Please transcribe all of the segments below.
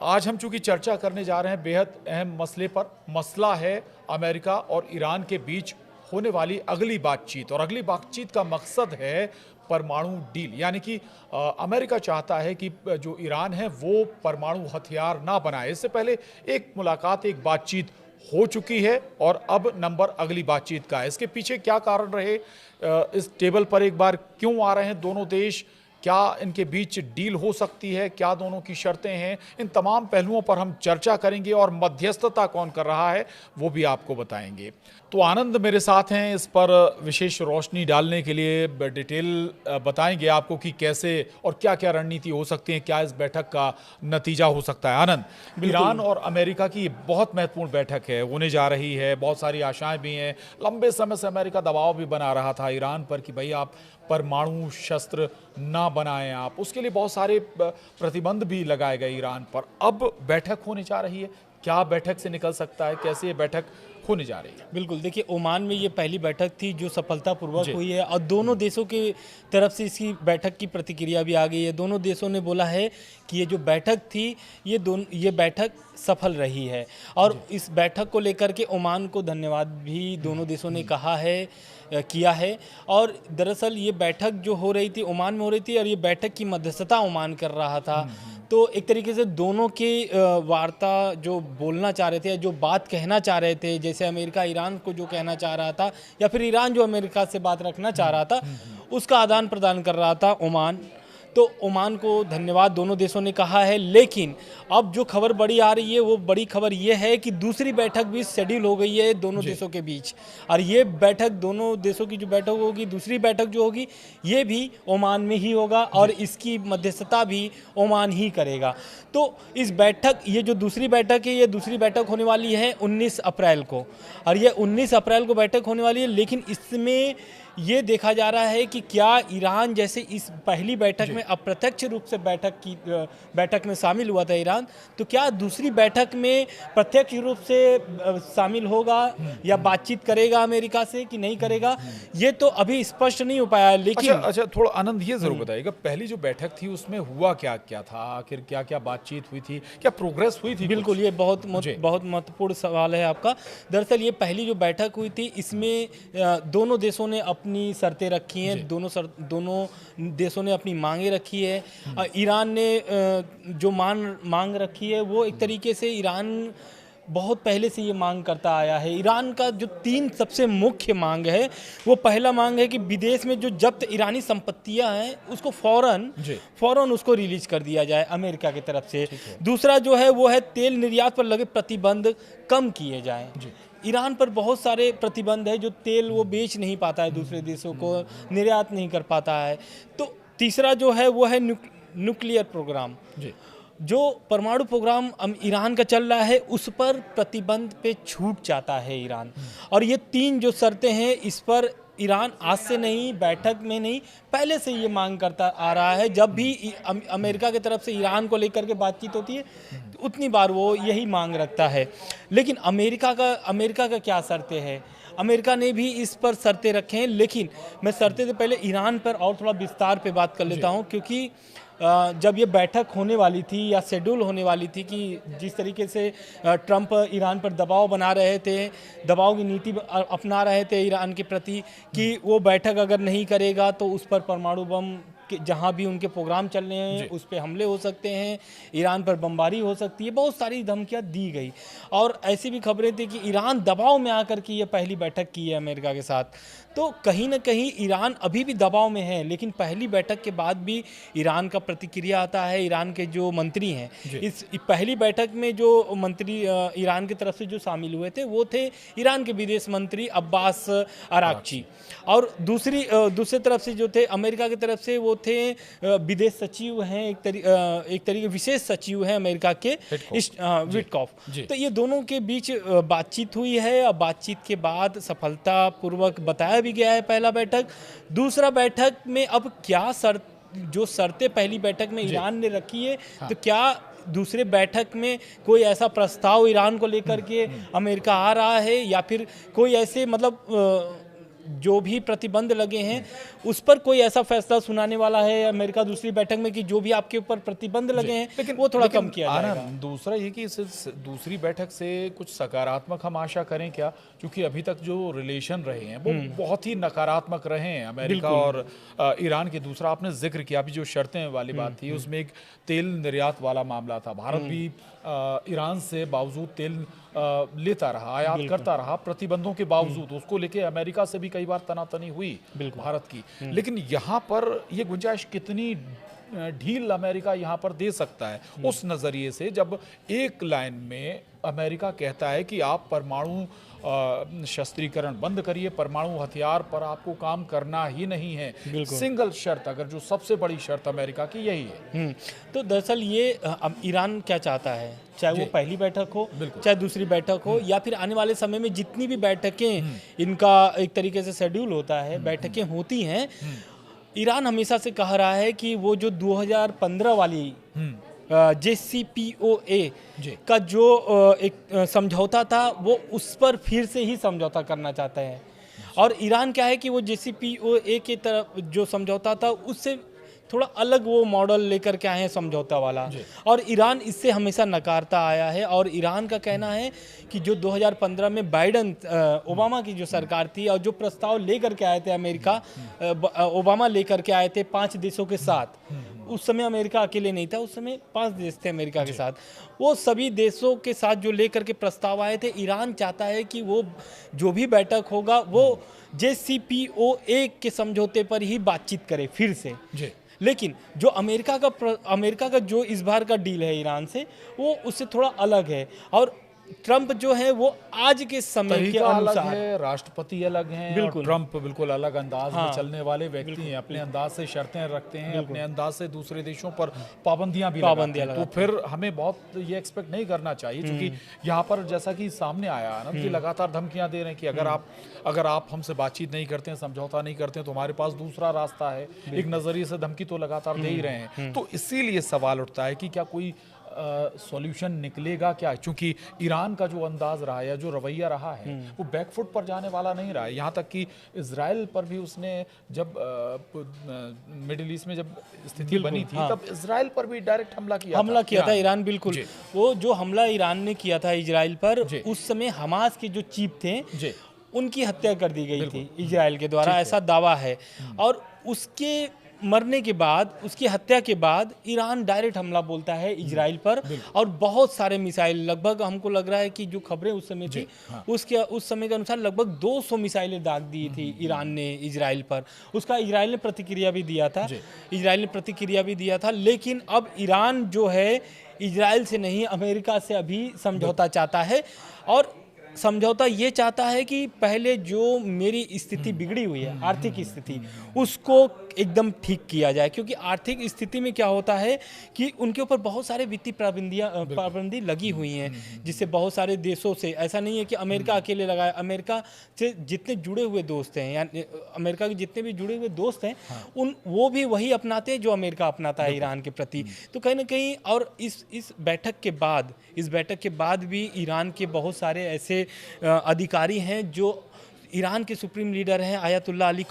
आज हम चूंकि चर्चा करने जा रहे हैं बेहद अहम मसले पर। मसला है अमेरिका और ईरान के बीच होने वाली अगली बातचीत, और अगली बातचीत का मकसद है परमाणु डील। यानी कि अमेरिका चाहता है कि जो ईरान है वो परमाणु हथियार ना बनाए। इससे पहले एक मुलाकात, एक बातचीत हो चुकी है और अब नंबर अगली बातचीत का है। इसके पीछे क्या कारण रहे, इस टेबल पर एक बार क्यों आ रहे हैं दोनों देश, क्या इनके बीच डील हो सकती है, क्या दोनों की शर्तें हैं, इन तमाम पहलुओं पर हम चर्चा करेंगे और मध्यस्थता कौन कर रहा है वो भी आपको बताएंगे। तो आनंद मेरे साथ हैं इस पर विशेष रोशनी डालने के लिए। डिटेल बताएंगे आपको कि कैसे और क्या क्या रणनीति हो सकती है, क्या इस बैठक का नतीजा हो सकता है। आनंद, ईरान और अमेरिका की बहुत महत्वपूर्ण बैठक है, होने जा रही है, बहुत सारी आशाएं भी हैं। लंबे समय से अमेरिका दबाव भी बना रहा था ईरान पर कि भाई आप परमाणु शस्त्र ना बनाएं, आप उसके लिए बहुत सारे प्रतिबंध भी लगाए गए ईरान पर। अब बैठक होने जा रही है, क्या बैठक से निकल सकता है, कैसे ये बैठक होने जा रही है? बिल्कुल, देखिए ओमान में ये पहली बैठक थी जो सफलतापूर्वक हुई है और दोनों देशों की तरफ से इसकी बैठक की प्रतिक्रिया भी आ गई है। दोनों देशों ने बोला है कि ये जो बैठक थी ये बैठक सफल रही है और इस बैठक को लेकर के ओमान को धन्यवाद भी दोनों देशों ने कहा है, किया है। और दरअसल ये बैठक जो हो रही थी ओमान में हो रही थी और ये बैठक की मध्यस्थता ओमान कर रहा था। तो एक तरीके से दोनों की वार्ता जो बोलना चाह रहे थे, जो बात कहना चाह रहे थे, जैसे अमेरिका ईरान को जो कहना चाह रहा था या फिर ईरान जो अमेरिका से बात रखना चाह रहा था, उसका आदान प्रदान कर रहा था ओमान। तो ओमान को धन्यवाद दोनों देशों ने कहा है। लेकिन अब जो खबर बड़ी आ रही है वो बड़ी खबर ये है कि दूसरी बैठक भी शेड्यूल हो गई है दोनों देशों के बीच, और ये बैठक दोनों देशों की जो बैठक होगी, दूसरी बैठक जो होगी ये भी ओमान में ही होगा और इसकी मध्यस्थता भी ओमान ही करेगा। तो इस बैठक, ये जो दूसरी बैठक है, ये दूसरी बैठक होने वाली है 19 अप्रैल को, और ये 19 अप्रैल को बैठक होने वाली है। लेकिन इसमें ये देखा जा रहा है कि क्या ईरान जैसे इस पहली बैठक में अप्रत्यक्ष रूप से बैठक में शामिल हुआ था ईरान, तो क्या दूसरी बैठक में प्रत्यक्ष रूप से शामिल होगा या बातचीत करेगा अमेरिका से कि नहीं करेगा, ये तो अभी स्पष्ट नहीं हो पाया। लेकिन अच्छा, थोड़ा आनंद ये जरूर बताइएगा, पहली जो बैठक थी उसमें हुआ क्या क्या था, आखिर क्या क्या बातचीत हुई थी, क्या प्रोग्रेस हुई थी? बिल्कुल, ये बहुत महत्वपूर्ण सवाल है आपका। दरअसल ये पहली जो बैठक हुई थी इसमें दोनों देशों ने अपनी शर्तें रखी हैं, दोनों देशों ने अपनी मांगे रखी है। ईरान ने जो मांग रखी है वो एक तरीके से ईरान बहुत पहले से ये मांग करता आया है। ईरान का जो 3 सबसे मुख्य मांग है, वो पहला मांग है कि विदेश में जो जब्त ईरानी संपत्तियां हैं उसको फौरन उसको रिलीज कर दिया जाए अमेरिका की तरफ से। दूसरा जो है वो है तेल निर्यात पर लगे प्रतिबंध कम किए जाएं। ईरान पर बहुत सारे प्रतिबंध है, जो तेल वो बेच नहीं पाता है, दूसरे देशों को निर्यात नहीं कर पाता है। तो तीसरा जो है वो है न्यूक्लियर प्रोग्राम, जो परमाणु प्रोग्राम ईरान का चल रहा है उस पर प्रतिबंध पे छूट जाता है ईरान। और ये 3 जो शर्तें हैं इस पर ईरान आज से नहीं, बैठक में नहीं, पहले से ये मांग करता आ रहा है। जब भी अमेरिका की तरफ से ईरान को लेकर के बातचीत होती है उतनी बार वो यही मांग रखता है। लेकिन अमेरिका का क्या शर्तें हैं? अमेरिका ने भी इस पर शर्तें रखे हैं, लेकिन मैं शर्तें से पहले ईरान पर और थोड़ा विस्तार पे बात कर लेता हूँ, क्योंकि जब ये बैठक होने वाली थी या शेड्यूल होने वाली थी कि जिस तरीके से ट्रंप ईरान पर दबाव बना रहे थे, दबाव की नीति अपना रहे थे ईरान के प्रति कि वो बैठक अगर नहीं करेगा तो उस पर परमाणु बम जहाँ भी उनके प्रोग्राम चल रहे हैं उस पर हमले हो सकते हैं, ईरान पर बमबारी हो सकती है, बहुत सारी धमकियाँ दी गई। और ऐसी भी खबरें थी कि ईरान दबाव में आकर के ये पहली बैठक की है अमेरिका के साथ। तो कहीं ना कहीं ईरान अभी भी दबाव में है, लेकिन पहली बैठक के बाद भी ईरान का प्रतिक्रिया आता है। ईरान के जो मंत्री हैं, इस पहली बैठक में जो मंत्री ईरान की तरफ से जो शामिल हुए थे वो थे ईरान के विदेश मंत्री अब्बास अराक्ची, और दूसरी तरफ से जो थे अमेरिका की तरफ से वो थे विदेश सचिव हैं, एक तरीके विशेष सचिव हैं अमेरिका के विटकॉफ। तो ये दोनों के बीच बातचीत हुई है और बातचीत के बाद सफलतापूर्वक बताया भी गया है पहला बैठक। दूसरा बैठक में अब क्या जो शर्तें पहली बैठक में ईरान ने रखी है, तो क्या दूसरे बैठक में कोई ऐसा प्रस्ताव ईरान को लेकर के अमेरिका आ रहा है, या फिर कोई ऐसे मतलब जो भी प्रतिबंध लगे हैं उस पर कोई ऐसा फैसला सुनाने वाला है अमेरिका दूसरी बैठक में कि जो भी आपके ऊपर प्रतिबंध लगे हैं वो थोड़ा कम किया जाएगा? दूसरा ये कि इस दूसरी बैठक से कुछ सकारात्मक हम आशा करें क्या, क्योंकि अभी तक जो रिलेशन रहे हैं वो बहुत ही नकारात्मक रहे हैं अमेरिका और ईरान के। दूसरा आपने जिक्र किया, अभी जो शर्तें वाली बात थी उसमें एक तेल निर्यात वाला मामला था। भारत भी ईरान से बावजूद तेल लेता रहा, आयात करता रहा, प्रतिबंधों के बावजूद। उसको लेके अमेरिका से भी कई बार तनातनी हुई भारत की। लेकिन यहाँ पर ये गुंजाइश कितनी ढील अमेरिका यहाँ पर दे सकता है, उस नज़रिए से जब एक लाइन में अमेरिका कहता है कि आप परमाणु शस्त्रीकरण बंद करिए, परमाणु हथियार पर आपको काम करना ही नहीं है। सिंगल शर्त, अगर जो सबसे बड़ी शर्त अमेरिका की यही है। तो दरअसल ये अब ईरान क्या चाहता है, चाहे वो पहली बैठक हो चाहे दूसरी बैठक हो या फिर आने वाले समय में जितनी भी बैठकें इनका एक तरीके से शेड्यूल होता है, बैठकें होती हैं, ईरान हमेशा से कह रहा है कि वो जो 2015 वाली JCPOA का जो एक समझौता था वो उस पर फिर से ही समझौता करना चाहता है। और ईरान क्या है कि वो JCPOA के तरफ जो समझौता था उससे थोड़ा अलग वो मॉडल लेकर के आए हैं समझौता वाला, और ईरान इससे हमेशा नकारता आया है। और ईरान का कहना है कि जो 2015 में बाइडन ओबामा की जो सरकार थी और जो प्रस्ताव लेकर के आए थे अमेरिका, ओबामा लेकर के आए थे 5 देशों के साथ, उस समय अमेरिका अकेले नहीं था, उस समय 5 देश थे अमेरिका के साथ, वो सभी देशों के साथ जो लेकर के प्रस्ताव आए थे, ईरान चाहता है कि वो जो भी बैठक होगा वो JCPOA के समझौते पर ही बातचीत करे फिर से। लेकिन जो अमेरिका का जो इस बार का डील है ईरान से, वो उससे थोड़ा अलग है। और ट्रंप जो है वो आज के समय के अनुसार अलग है, राष्ट्रपति अलग हैं, और ट्रंप बिल्कुल अलग अंदाज में चलने वाले व्यक्ति हैं। अपने अंदाज से शर्तें रखते हैं, अपने अंदाज से दूसरे देशों पर पाबंदियां भी लगाते हैं। तो फिर हमें बहुत ये एक्सपेक्ट नहीं करना चाहिए, क्योंकि यहाँ पर जैसा कि सामने आया ना कि लगातार धमकियां दे रहे हैं कि अगर आप हमसे बातचीत नहीं करते हैं, समझौता नहीं करते हैं, तो हमारे पास दूसरा रास्ता है। एक नजरिए से धमकी तो लगातार दे ही रहे हैं। तो इसीलिए सवाल उठता है कि क्या कोई सॉल्यूशन निकलेगा क्या, क्योंकि ईरान का जो अंदाज रहा है या जो रवैया रहा है वो बैकफुट पर जाने वाला नहीं रहा है। यहाँ तक कि इजराइल पर भी उसने जब मिडिल ईस्ट में जब स्थिति बनी थी तब इजराइल पर भी डायरेक्ट हमला किया था ईरान। बिल्कुल, वो जो हमला ईरान ने किया था इजराइल पर, उस समय हमास के जो चीफ थे उनकी हत्या कर दी गई थी इजराइल के द्वारा, ऐसा दावा है। और उसके मरने के बाद, उसकी हत्या के बाद ईरान डायरेक्ट हमला बोलता है इजराइल पर, और बहुत सारे मिसाइल, लगभग हमको लग रहा है कि जो खबरें उस समय थी उस समय के अनुसार लगभग 200 मिसाइलें दाग दी थी ईरान ने इजराइल पर। उसका इजराइल ने प्रतिक्रिया भी दिया था। लेकिन अब ईरान जो है इजराइल से नहीं अमेरिका से अभी समझौता चाहता है, और समझौता ये चाहता है कि पहले जो मेरी स्थिति बिगड़ी हुई है, आर्थिक स्थिति, उसको एकदम ठीक किया जाए। क्योंकि आर्थिक स्थिति में क्या होता है कि उनके ऊपर बहुत सारे वित्तीय पाबंदी लगी हुई हैं, जिससे बहुत सारे देशों से, ऐसा नहीं है कि अमेरिका अकेले लगाए, अमेरिका से जितने जुड़े हुए दोस्त हैं, यानी अमेरिका के जितने भी जुड़े हुए दोस्त हैं, वो भी वही अपनाते हैं जो अमेरिका अपनाता है ईरान के प्रति। तो कहीं ना कहीं, और इस बैठक के बाद भी ईरान के बहुत सारे ऐसे अधिकारी हैं जो ईरान के सुप्रीम लीडर हैं आयतुल्लाह अली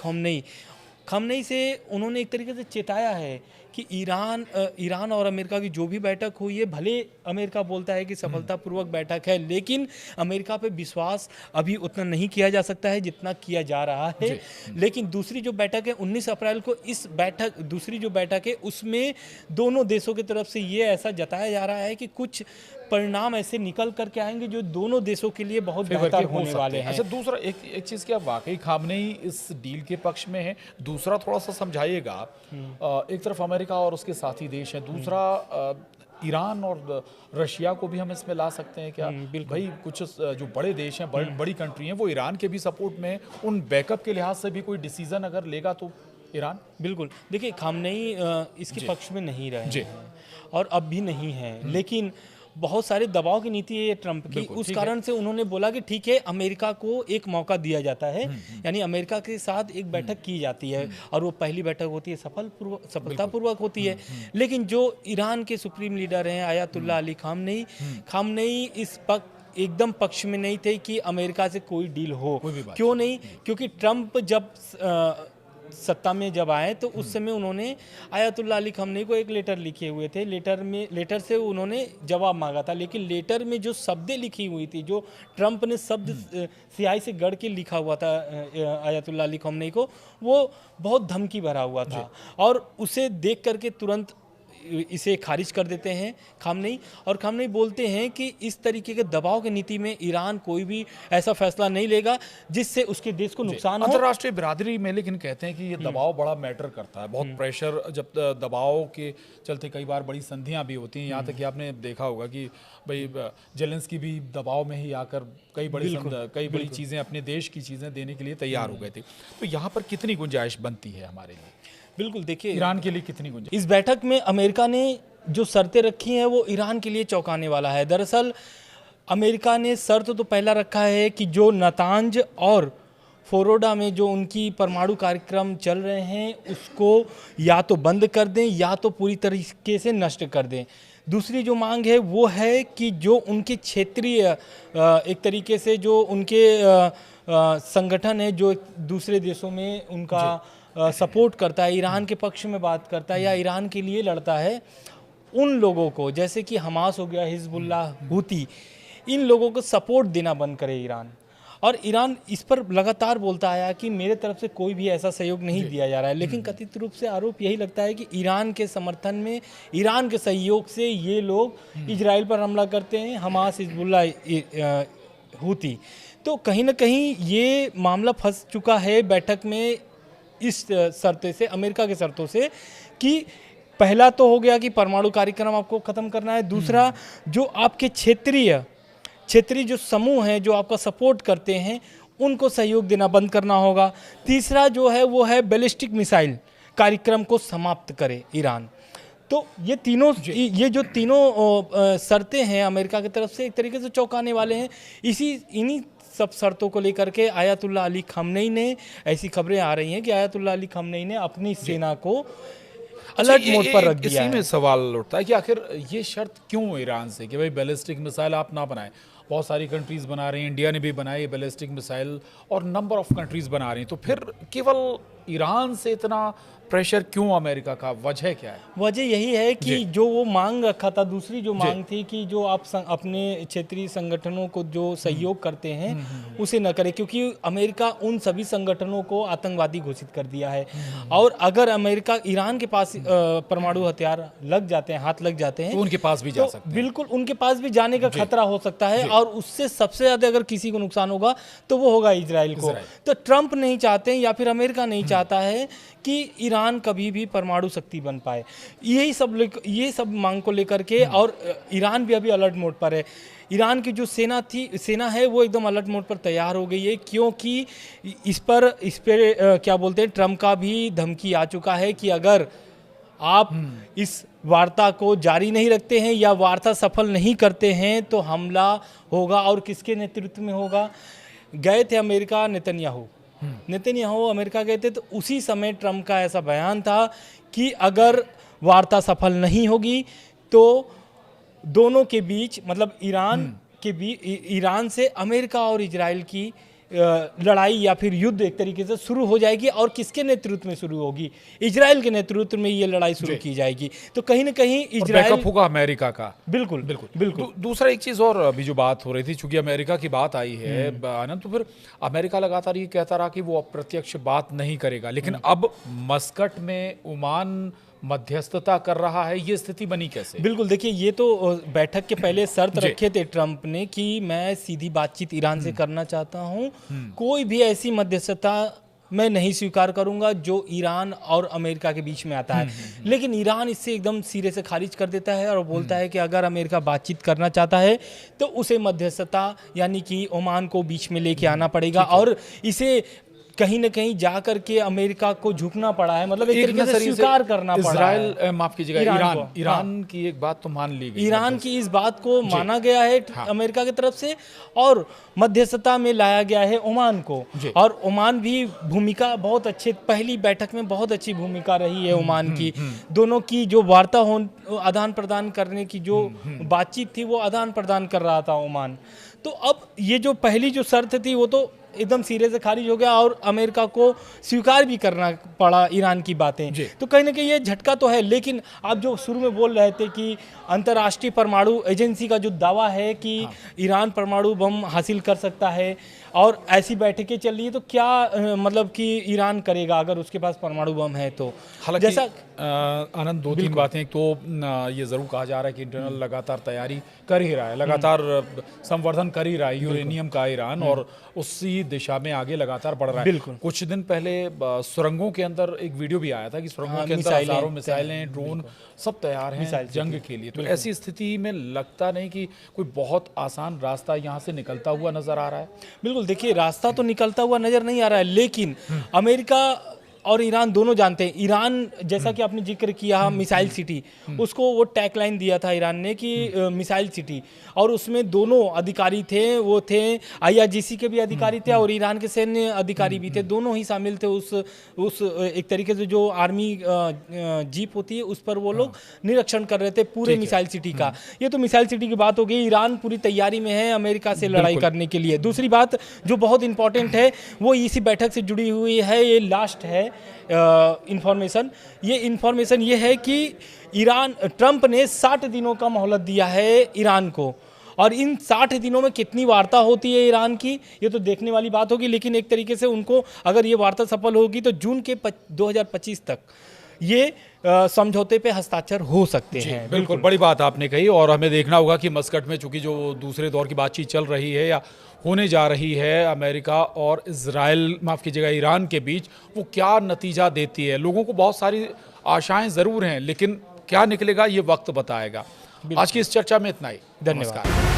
खमनेई से उन्होंने एक तरीके से चेताया है कि ईरान और अमेरिका की जो भी बैठक हुई है, भले अमेरिका बोलता है कि सफलतापूर्वक बैठक है, लेकिन अमेरिका पे विश्वास अभी उतना नहीं किया जा सकता है जितना किया जा रहा है। लेकिन दूसरी जो बैठक है 19 अप्रैल को, दूसरी जो बैठक है उसमें दोनों देशों की तरफ से ये ऐसा जताया जा रहा है कि कुछ परिणाम ऐसे निकल करके आएंगे जो दोनों देशों के लिए बहुत बेहतर होने वाले हैं। अच्छा, दूसरा एक चीज़, क्या वाकई खामनेई इस डील के पक्ष में है? दूसरा थोड़ा सा समझाइएगा। एक तरफ अमेरिका और उसके साथी देश हैं, दूसरा ईरान और रशिया को भी हम इसमें ला सकते हैं क्या? भाई कुछ जो बड़े देश हैं, बड़ी कंट्री हैं, वो ईरान के भी सपोर्ट में, उन बैकअप के लिहाज से भी कोई डिसीजन अगर लेगा तो ईरान? बिल्कुल, देखिए खामनेई इसके पक्ष में नहीं रहे हैं और अब भी नहीं है, लेकिन बहुत सारे दबाव की नीति है ट्रंप की, उस कारण से उन्होंने बोला कि ठीक है, अमेरिका को एक मौका दिया जाता है, यानी अमेरिका के साथ एक बैठक की जाती है, और वो पहली बैठक होती है सफलतापूर्वक होती है। लेकिन जो ईरान के सुप्रीम लीडर हैं आयतुल्लाह अली खामनेई एकदम पक्ष में नहीं थे कि अमेरिका से कोई डील हो। कोई भी बात क्यों नहीं? क्योंकि ट्रंप जब सत्ता में जब आए तो उस समय उन्होंने आयतुल्लाह अली खamenei को एक लेटर लिखे हुए थे। लेटर से उन्होंने जवाब मांगा था, लेकिन लेटर में जो शब्दें लिखी हुई थी, जो ट्रंप ने शब्द स्याही से गढ़ के लिखा हुआ था आयतुल्लाह अली खamenei को, वो बहुत धमकी भरा हुआ था और उसे देख करके तुरंत इसे खारिज कर देते हैं खामनेई। और खामनेई बोलते हैं कि इस तरीके के दबाव की नीति में ईरान कोई भी ऐसा फैसला नहीं लेगा जिससे उसके देश को नुकसान हो। अंतर्राष्ट्रीय बिरादरी में लेकिन कहते हैं कि ये दबाव बड़ा मैटर करता है, बहुत प्रेशर, जब दबाव के चलते कई बार बड़ी संधियां भी होती हैं। यहाँ तक कि आपने देखा होगा कि भाई जेलेंस्की भी दबाव में ही आकर कई बड़ी चीज़ें, अपने देश की चीज़ें देने के लिए तैयार हो गए थे। तो यहाँ पर कितनी गुंजाइश बनती है हमारे लिए? बिल्कुल, देखिए ईरान के लिए कितनी गुंजाइश? इस बैठक में अमेरिका ने जो शर्तें रखी हैं वो ईरान के लिए चौंकाने वाला है। दरअसल अमेरिका ने शर्त तो पहला रखा है कि जो नातांज और फोरोडा में जो उनकी परमाणु कार्यक्रम चल रहे हैं उसको या तो बंद कर दें या तो पूरी तरीके से नष्ट कर दें। दूसरी जो मांग है वो है कि जो उनके क्षेत्रीय एक तरीके से जो उनके संगठन है जो दूसरे देशों में उनका सपोर्ट करता है, ईरान के पक्ष में बात करता है या ईरान के लिए लड़ता है, उन लोगों को, जैसे कि हमास हो गया, हिजबुल्लाह, हूती, इन लोगों को सपोर्ट देना बंद करे ईरान। और ईरान इस पर लगातार बोलता आया कि मेरे तरफ से कोई भी ऐसा सहयोग नहीं दिया जा रहा है, लेकिन कथित रूप से आरोप यही लगता है कि ईरान के समर्थन में, ईरान के सहयोग से ये लोग इजराइल पर हमला करते हैं, हमास, हिजबुल्लाह, हूती। तो कहीं ना कहीं ये मामला फंस चुका है बैठक में इस शर्ते से, अमेरिका के शर्तों से, कि पहला तो हो गया कि परमाणु कार्यक्रम आपको ख़त्म करना है, दूसरा जो आपके क्षेत्रीय जो समूह हैं जो आपका सपोर्ट करते हैं उनको सहयोग देना बंद करना होगा, तीसरा जो है वो है बैलिस्टिक मिसाइल कार्यक्रम को समाप्त करे ईरान। तो ये जो तीनों शर्तें हैं अमेरिका की तरफ से एक तरीके से चौंकाने वाले हैं। इन्हीं सब शर्तों को लेकर के आयतुल्लाह अली खamenei ने, ऐसी खबरें आ रही हैं कि आयतुल्लाह अली खamenei ने अपनी सेना को अलर्ट मोड पर रख दिया है। इसी में सवाल उठता है कि आखिर ये शर्त क्यों ईरान से कि भाई बैलिस्टिक मिसाइल आप ना बनाएं? बहुत सारी कंट्रीज बना रही हैं, इंडिया ने भी बनाई बैलिस्टिक मिसाइल और नंबर ऑफ कंट्रीज बना रही हैं, तो फिर केवल ईरान से इतना प्रेशर क्यों अमेरिका का? वजह क्या है? वजह यही है कि जो वो मांग रखा था, दूसरी जो मांग थी कि जो आप अपने क्षेत्रीय संगठनों को जो सहयोग करते हैं उसे न करें, क्योंकि अमेरिका उन सभी संगठनों को आतंकवादी घोषित कर दिया है। और अगर अमेरिका, ईरान के पास परमाणु हथियार लग जाते हैं, हाथ लग जाते हैं, तो उनके पास भी जा सकते हैं। बिल्कुल उनके पास भी जाने का खतरा हो सकता है और उससे सबसे ज़्यादा अगर किसी को नुकसान होगा तो वो होगा इजराइल को। तो ट्रंप नहीं चाहते या फिर अमेरिका नहीं चाहता है कि ईरान कभी भी परमाणु शक्ति बन पाए। ये सब मांग को लेकर के, और ईरान भी अभी अलर्ट मोड पर है। ईरान की जो सेना है वो एकदम अलर्ट मोड पर तैयार हो गई है, क्योंकि इस पर क्या बोलते हैं, ट्रंप का भी धमकी आ चुका है कि अगर आप इस वार्ता को जारी नहीं रखते हैं या वार्ता सफल नहीं करते हैं तो हमला होगा। और किसके नेतृत्व में होगा? गए थे अमेरिका, नेतन्याहू अमेरिका गए थे, तो उसी समय ट्रंप का ऐसा बयान था कि अगर वार्ता सफल नहीं होगी तो दोनों के बीच, मतलब ईरान से अमेरिका और इजराइल की लड़ाई या फिर युद्ध एक तरीके से शुरू हो जाएगी। और किसके नेतृत्व में शुरू होगी? इजराइल के नेतृत्व में ये लड़ाई शुरू की जाएगी। तो कहीं ना कहीं इजराइल बैकअप होगा अमेरिका का। बिल्कुल। दूसरा एक चीज और अभी जो बात हो रही थी, चूंकि अमेरिका की बात आई है आनंद, तो फिर अमेरिका लगातार ये कहता रहा कि वो अप्रत्यक्ष बात नहीं करेगा, लेकिन अब मस्कट में ओमान मध्यस्थता कर रहा है, ये स्थिति बनी कैसे? बिल्कुल, देखिए ये तो बैठक के पहले शर्त रखे थे ट्रंप ने कि मैं सीधी बातचीत ईरान से करना चाहता हूं, कोई भी ऐसी मध्यस्थता मैं नहीं स्वीकार करूंगा जो ईरान और अमेरिका के बीच में आता है। लेकिन ईरान इससे एकदम सिरे से खारिज कर देता है और बोलता है कि अगर अमेरिका बातचीत करना चाहता है तो उसे मध्यस्थता यानी कि ओमान को बीच में लेके आना पड़ेगा। और इसे कहीं ना कहीं जा करके अमेरिका को झुकना पड़ा है, मतलब एक तरीके से स्वीकार करना पड़ा है। माफ कीजिएगा, ईरान की एक बात तो मान ली गई, ईरान की इस बात को माना गया है अमेरिका की तरफ से, और मध्यस्थता में लाया गया है ओमान को। और ओमान भी भूमिका बहुत अच्छे, पहली बैठक में बहुत अच्छी भूमिका रही है ओमान की। दोनों की जो वार्ता आदान प्रदान करने की जो बातचीत थी वो आदान प्रदान कर रहा था ओमान। तो अब ये जो पहली जो शर्त थी वो तो एकदम सिरे से खारिज हो गया और अमेरिका को स्वीकार भी करना पड़ा ईरान की बातें। तो कहीं ना कहीं ये झटका तो है, लेकिन आप जो शुरू में बोल रहे थे कि अंतर्राष्ट्रीय परमाणु एजेंसी का जो दावा है कि ईरान परमाणु बम हासिल कर सकता है और ऐसी बैठकें चल रही है, तो क्या मतलब कि ईरान करेगा अगर उसके पास परमाणु बम है तो? हालांकि जैसा आनंद, दो तीन बातें। तो ये ज़रूर कहा जा रहा है कि इंटरनल लगातार तैयारी कर ही रहा है, लगातार संवर्धन कर ही रहा है यूरेनियम का ईरान, और उसी दिशा में आगे लगातार बढ़ रहा है। कुछ दिन पहले सुरंगों के अंदर एक वीडियो भी आया था कि सुरंगों के अंदर हजारों मिसाइलें, ड्रोन सब तैयार हैं जंग के लिए। तो ऐसी स्थिति में लगता नहीं कि कोई बहुत आसान रास्ता यहाँ से निकलता हुआ नजर आ रहा है। बिल्कुल, देखिए रास्ता तो निकलता हुआ नजर नहीं आ रहा है, लेकिन अमेरिका और ईरान दोनों जानते हैं। ईरान, जैसा कि आपने जिक्र किया मिसाइल सिटी, उसको वो टैगलाइन दिया था ईरान ने कि मिसाइल सिटी, और उसमें दोनों अधिकारी थे, वो थे IRGC के भी अधिकारी थे और ईरान के सैन्य अधिकारी भी थे, दोनों ही शामिल थे। उस एक तरीके से जो आर्मी जीप होती है उस पर वो लोग निरीक्षण कर रहे थे पूरे मिसाइल सिटी का। ये तो मिसाइल सिटी की बात हो गई। ईरान पूरी तैयारी में है अमेरिका से लड़ाई करने के लिए। दूसरी बात जो बहुत इंपॉर्टेंट है वो इसी बैठक से जुड़ी हुई है, ये लास्ट है इंफॉर्मेशन। ये है कि ट्रंप ने 60 दिनों का मोहलत दिया है ईरान को, और इन 60 दिनों में कितनी वार्ता होती है ईरान की ये तो देखने वाली बात होगी। लेकिन एक तरीके से उनको अगर ये वार्ता सफल होगी तो जून के 2025 तक ये समझौते पे हस्ताक्षर हो सकते हैं। बिल्कुल बड़ी बात आपने कही, और हमें देखना होगा कि मस्कट में चूंकि जो दूसरे दौर की बातचीत चल रही है या होने जा रही है अमेरिका और ईरान के बीच, वो क्या नतीजा देती है। लोगों को बहुत सारी आशाएं ज़रूर हैं, लेकिन क्या निकलेगा ये वक्त बताएगा। आज की इस चर्चा में इतना ही। धन्यवाद।